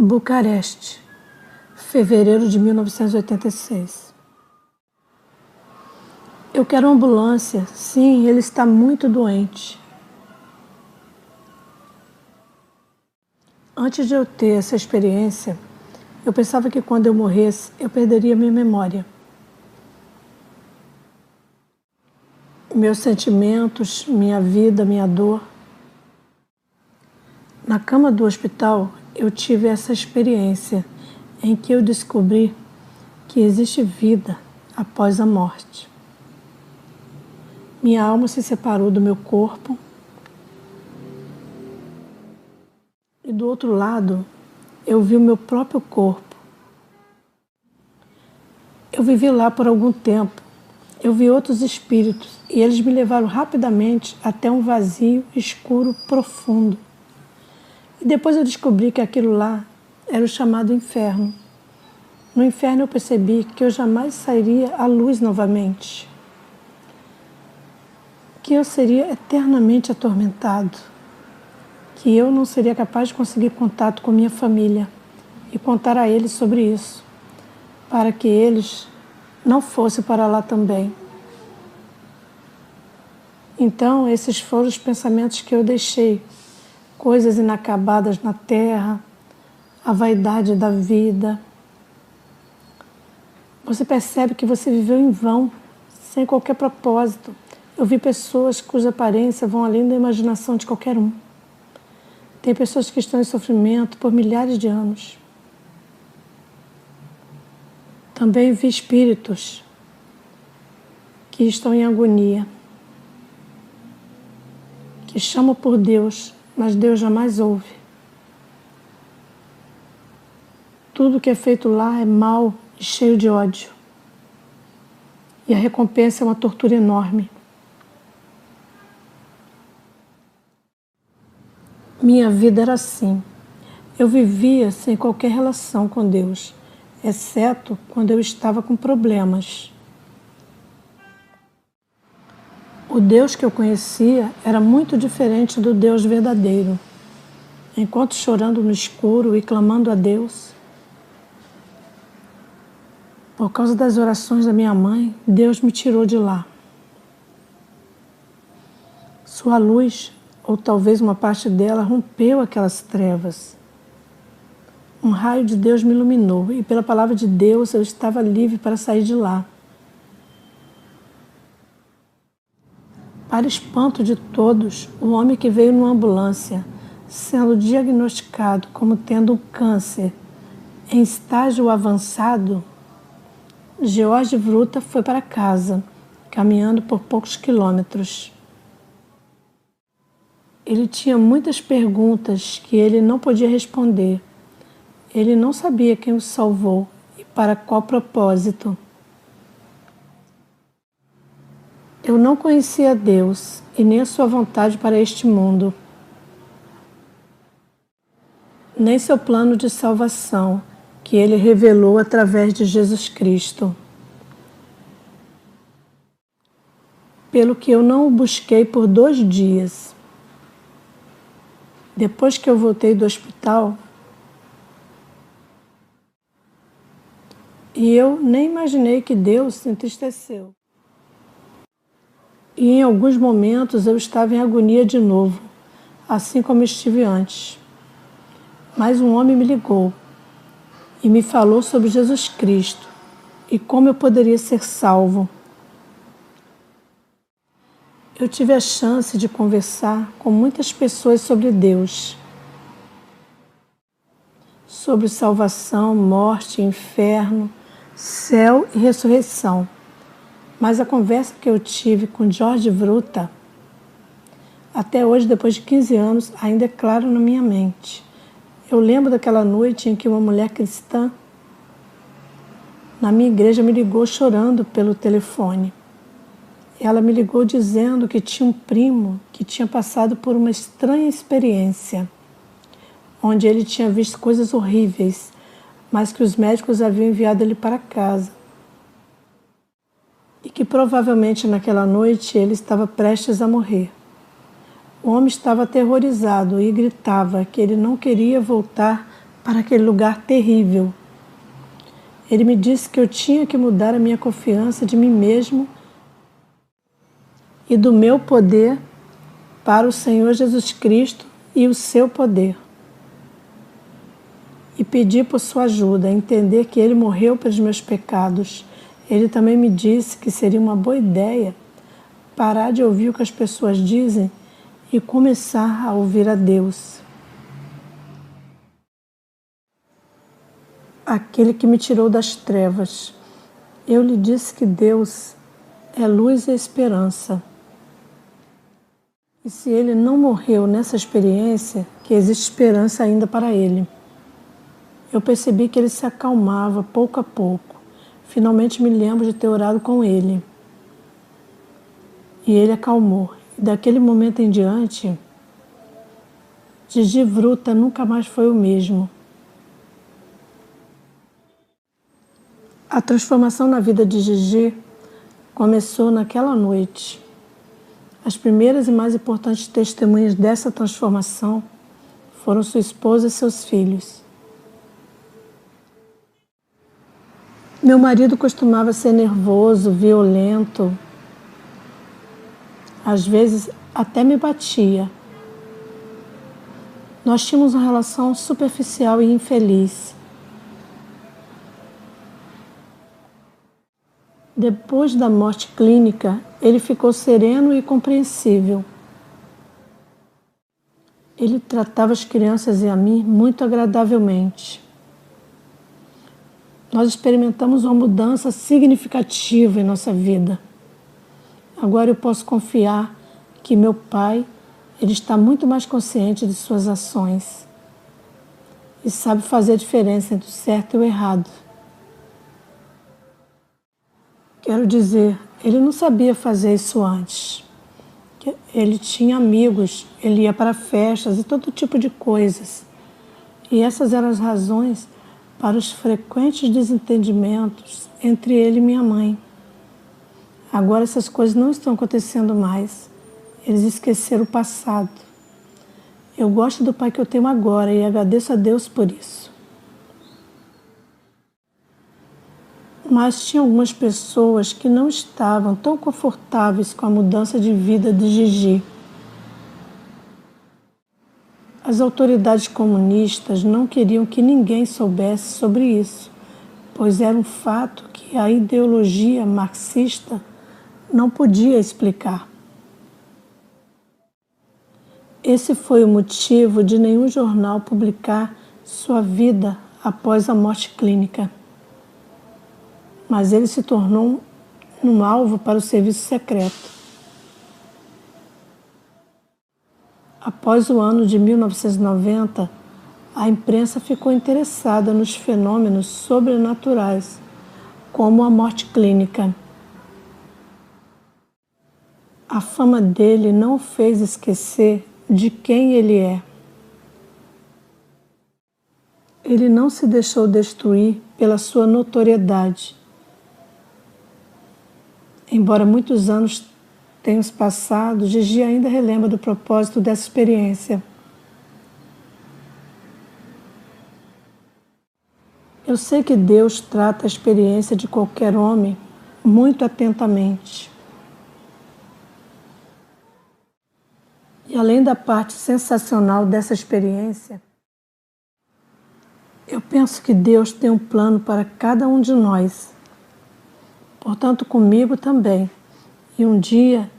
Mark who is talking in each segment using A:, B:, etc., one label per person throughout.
A: Bucareste, fevereiro de 1986. Eu quero uma ambulância. Sim, ele está muito doente. Antes de eu ter essa experiência, eu pensava que quando eu morresse, eu perderia minha memória. Meus sentimentos, minha vida, minha dor. Na cama do hospital, eu tive essa experiência em que eu descobri que existe vida após a morte. Minha alma se separou do meu corpo e do outro lado eu vi o meu próprio corpo. Eu vivi lá por algum tempo. Eu vi outros espíritos e eles me levaram rapidamente até um vazio escuro profundo. E depois eu descobri que aquilo lá era o chamado inferno. No inferno eu percebi que eu jamais sairia à luz novamente. Que eu seria eternamente atormentado. Que eu não seria capaz de conseguir contato com minha família e contar a eles sobre isso, para que eles não fossem para lá também. Então, esses foram os pensamentos que eu deixei. Coisas inacabadas na terra, a vaidade da vida. Você percebe que você viveu em vão, sem qualquer propósito. Eu vi pessoas cuja aparência vão além da imaginação de qualquer um. Tem pessoas que estão em sofrimento por milhares de anos. Também vi espíritos que estão em agonia, que chamam por Deus, mas Deus jamais ouve. Tudo que é feito lá é mal e cheio de ódio. E a recompensa é uma tortura enorme. Minha vida era assim. Eu vivia sem qualquer relação com Deus, exceto quando eu estava com problemas. O Deus que eu conhecia era muito diferente do Deus verdadeiro. Enquanto chorando no escuro e clamando a Deus, por causa das orações da minha mãe, Deus me tirou de lá. Sua luz, ou talvez uma parte dela, rompeu aquelas trevas. Um raio de Deus me iluminou e pela palavra de Deus eu estava livre para sair de lá. Para espanto de todos, o homem que veio numa ambulância, sendo diagnosticado como tendo um câncer em estágio avançado, George Vruta foi para casa, caminhando por poucos quilômetros. Ele tinha muitas perguntas que ele não podia responder. Ele não sabia quem o salvou e para qual propósito. Eu não conhecia Deus e nem a sua vontade para este mundo, nem seu plano de salvação, que ele revelou através de Jesus Cristo. Pelo que eu não o busquei por 2 dias. Depois que eu voltei do hospital, e eu nem imaginei que Deus se entristeceu. E em alguns momentos eu estava em agonia de novo, assim como estive antes. Mas um homem me ligou e me falou sobre Jesus Cristo e como eu poderia ser salvo. Eu tive a chance de conversar com muitas pessoas sobre Deus, sobre salvação, morte, inferno, céu e ressurreição. Mas a conversa que eu tive com George Vruta, até hoje, depois de 15 anos, ainda é claro na minha mente. Eu lembro daquela noite em que uma mulher cristã na minha igreja me ligou chorando pelo telefone. Ela me ligou dizendo que tinha um primo que tinha passado por uma estranha experiência, onde ele tinha visto coisas horríveis, mas que os médicos haviam enviado ele para casa. E que provavelmente naquela noite ele estava prestes a morrer. O homem estava aterrorizado e gritava que ele não queria voltar para aquele lugar terrível. Ele me disse que eu tinha que mudar a minha confiança de mim mesmo e do meu poder para o Senhor Jesus Cristo e o seu poder. E pedi por sua ajuda a entender que Ele morreu pelos meus pecados. Ele também me disse que seria uma boa ideia parar de ouvir o que as pessoas dizem e começar a ouvir a Deus. Aquele que me tirou das trevas. Eu lhe disse que Deus é luz e esperança. E se Ele não morreu nessa experiência, que existe esperança ainda para Ele. Eu percebi que Ele se acalmava pouco a pouco. Finalmente me lembro de ter orado com Ele. E Ele acalmou. E daquele momento em diante, Gigi Vruta nunca mais foi o mesmo. A transformação na vida de Gigi começou naquela noite. As primeiras e mais importantes testemunhas dessa transformação foram sua esposa e seus filhos. Meu marido costumava ser nervoso, violento. Às vezes até me batia. Nós tínhamos uma relação superficial e infeliz. Depois da morte clínica, ele ficou sereno e compreensível. Ele tratava as crianças e a mim muito agradavelmente. Nós experimentamos uma mudança significativa em nossa vida. Agora eu posso confiar que meu pai, ele está muito mais consciente de suas ações e sabe fazer a diferença entre o certo e o errado. Quero dizer, ele não sabia fazer isso antes. Ele tinha amigos, ele ia para festas e todo tipo de coisas. E essas eram as razões para os frequentes desentendimentos entre ele e minha mãe. Agora essas coisas não estão acontecendo mais. Eles esqueceram o passado. Eu gosto do pai que eu tenho agora e agradeço a Deus por isso. Mas tinha algumas pessoas que não estavam tão confortáveis com a mudança de vida de Gigi. As autoridades comunistas não queriam que ninguém soubesse sobre isso, pois era um fato que a ideologia marxista não podia explicar. Esse foi o motivo de nenhum jornal publicar sua vida após a morte clínica. Mas ele se tornou um alvo para o serviço secreto. Após o ano de 1990, a imprensa ficou interessada nos fenômenos sobrenaturais, como a morte clínica. A fama dele não o fez esquecer de quem ele é. Ele não se deixou destruir pela sua notoriedade. Embora muitos anos tenham passado, Gigi ainda relembra do propósito dessa experiência. Eu sei que Deus trata a experiência de qualquer homem muito atentamente. E além da parte sensacional dessa experiência, eu penso que Deus tem um plano para cada um de nós. Portanto, comigo também. E um dia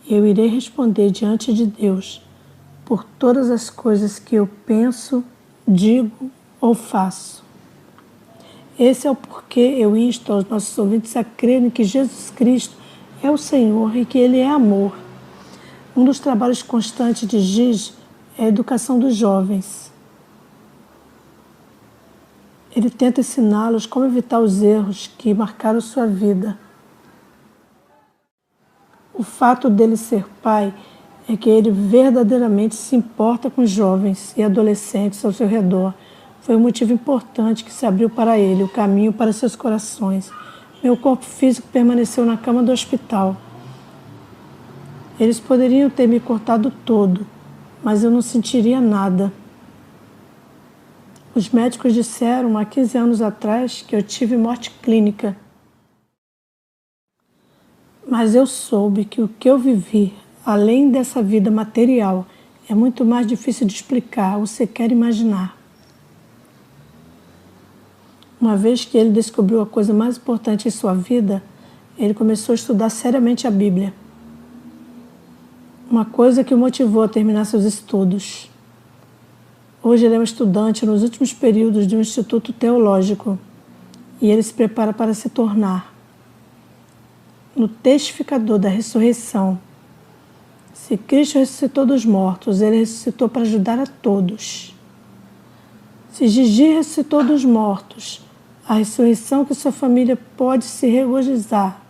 A: eu irei responder diante de Deus por todas as coisas que eu penso, digo ou faço. Esse é o porquê eu insto aos nossos ouvintes a crerem que Jesus Cristo é o Senhor e que Ele é amor. Um dos trabalhos constantes de Gigi é a educação dos jovens. Ele tenta ensiná-los como evitar os erros que marcaram sua vida. O fato dele ser pai é que ele verdadeiramente se importa com os jovens e adolescentes ao seu redor. Foi um motivo importante que se abriu para ele, o caminho para seus corações. Meu corpo físico permaneceu na cama do hospital. Eles poderiam ter me cortado todo, mas eu não sentiria nada. Os médicos disseram há 15 anos atrás que eu tive morte clínica. Mas eu soube que o que eu vivi, além dessa vida material, é muito mais difícil de explicar ou sequer imaginar. Uma vez que ele descobriu a coisa mais importante em sua vida, ele começou a estudar seriamente a Bíblia. Uma coisa que o motivou a terminar seus estudos. Hoje ele é um estudante nos últimos períodos de um instituto teológico e ele se prepara para se tornar no testificador da ressurreição. Se Cristo ressuscitou dos mortos, ele ressuscitou para ajudar a todos. Se Gigi ressuscitou dos mortos, a ressurreição que sua família pode se regozijar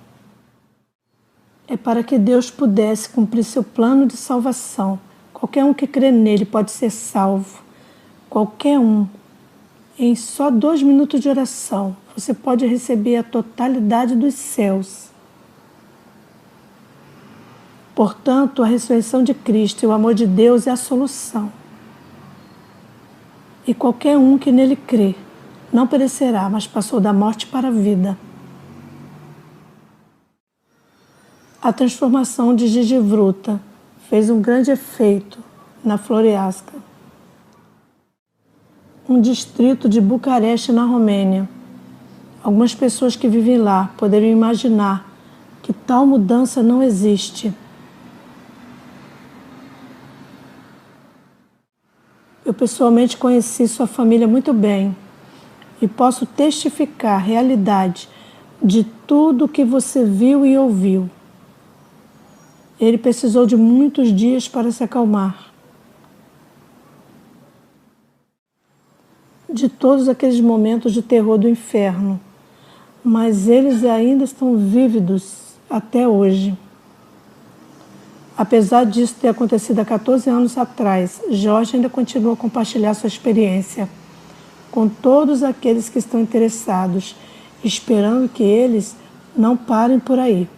A: é para que Deus pudesse cumprir seu plano de salvação. Qualquer um que crê nele pode ser salvo. Qualquer um. Em só 2 minutos de oração, você pode receber a totalidade dos céus. Portanto, a ressurreição de Cristo e o amor de Deus é a solução. E qualquer um que nele crê não perecerá, mas passou da morte para a vida. A transformação de Gigi Vrúta fez um grande efeito na Floreasca, um distrito de Bucareste, na Romênia. Algumas pessoas que vivem lá poderiam imaginar que tal mudança não existe. Eu pessoalmente conheci sua família muito bem e posso testificar a realidade de tudo o que você viu e ouviu. Ele precisou de muitos dias para se acalmar. De todos aqueles momentos de terror do inferno, mas eles ainda estão vívidos até hoje. Apesar disso ter acontecido há 14 anos atrás, Jorge ainda continua a compartilhar sua experiência com todos aqueles que estão interessados, esperando que eles não parem por aí.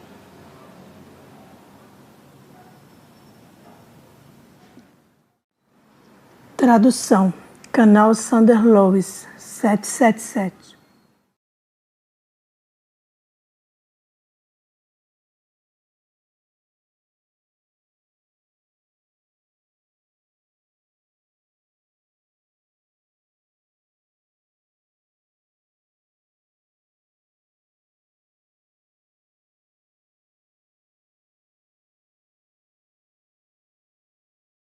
A: Tradução: Canal Sander Lois 777.